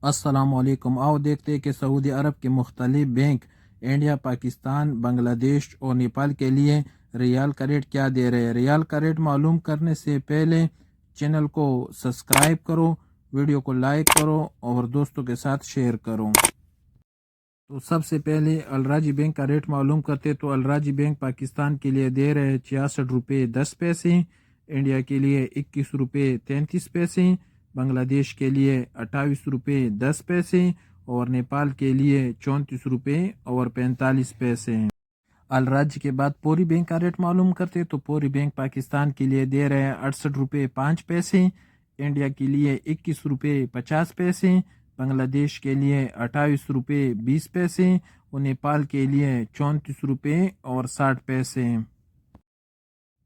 السلام علیکم۔ آؤ دیکھتے ہیں کہ سعودی عرب کے مختلف بینک انڈیا، پاکستان، بنگلہ دیش اور نیپال کے لیے ریال کا ریٹ کیا دے رہے ہیں۔ ریال کا ریٹ معلوم کرنے سے پہلے چینل کو سبسکرائب کرو، ویڈیو کو لائک کرو اور دوستوں کے ساتھ شیئر کرو۔ تو سب سے پہلے الراجی بینک کا ریٹ معلوم کرتے تو الراجی بینک پاکستان کے لیے دے رہے 66 روپے 10 پیسے، انڈیا کے لیے 21 روپے 33 پیسے، بنگلہ دیش کے لیے 28 روپے 10 پیسے اور نیپال کے لیے 34 روپے اور 45 پیسے۔ الراجی کے بعد پوری بینک کا ریٹ معلوم کرتے تو پوری بینک پاکستان کے لیے دے رہے 68 روپے 5 پیسے، انڈیا کے لیے 21 روپے 50 پیسے، بنگلہ دیش کے لیے 28 روپے 20 پیسے اور نیپال کے لیے 34 روپے اور 60 پیسے۔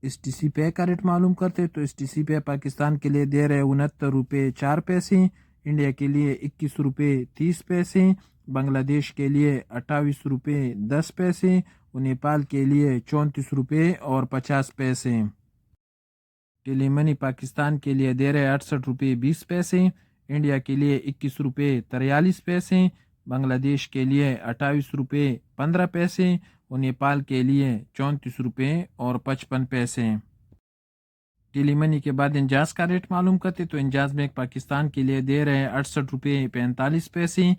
ایس ٹی سی پے کا ریٹ معلوم کرتے تو ایس ٹی سی پے پاکستان کے لیے دے رہے 69 روپے 4 پیسے، انڈیا کے لیے 21 روپے 30 پیسے، بنگلہ دیش کے لیے 28 روپے 10 پیسے اور نیپال کے لیے 34 روپے اور 50 پیسے۔ ٹیلی منی پاکستان کے لیے دے رہے 68 روپے 20 پیسے، انڈیا کے لیے 21 روپے 43 پیسے، بنگلہ دیش کے لیے 28 روپے 15 پیسے اور نیپال کے لیے 34 روپے اور 55 پیسے۔ ٹیلی منی کے بعد انجاز کا ریٹ معلوم کرتے تو انجاز بینک پاکستان کے لیے دے رہے 68 روپے 45 پیسے،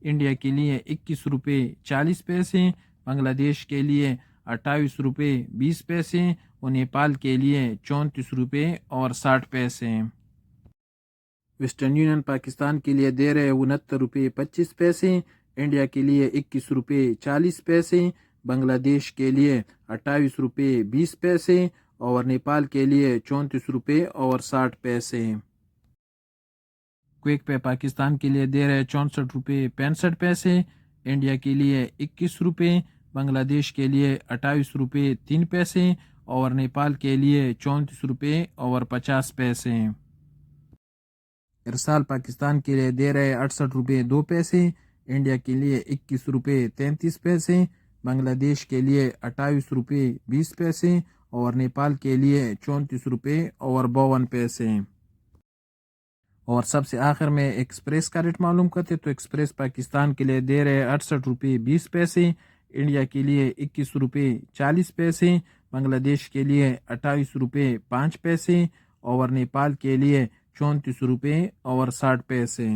انڈیا کے لیے 21 روپے 40 پیسے، بنگلہ دیش کے لیے 28 روپے 20 پیسے اور نیپال کے لیے 34 روپے اور 60 پیسے۔ ویسٹرن یونین پاکستان کے لیے دے رہے 69 روپے 25 پیسے، انڈیا کے لیے 21 روپے 40 پیسے، بنگلہ دیش کے لیے 28 روپے 20 پیسے اور نیپال کے لیے 34 روپے اور 60 پیسے۔ کوئک پے پاکستان کے لیے دے رہے 64 روپے 65 پیسے، انڈیا کے لیے 21 روپے، بنگلہ دیش کے لیے 28 روپے 3 پیسے اور نیپال کے لیے 34 روپے اور 50 پیسے۔ ارسال پاکستان کے لیے دے رہے 68 روپے 2 پیسے، انڈیا کے لیے 21 روپے 33 پیسے، بنگلہ دیش کے لیے 28 روپے 20 پیسے اور نیپال کے لیے 34 روپے اور 52 پیسے۔ اور سب سے آخر میں ایکسپریس کا ریٹ معلوم کرتے تو ایکسپریس پاکستان کے لیے دے رہے 68 روپے 20 پیسے، انڈیا کے لیے 21 روپے 40 پیسے، بنگلہ دیش کے لیے 28 روپے 5 پیسے اور نیپال کے لیے 34 روپے اور 60 پیسے۔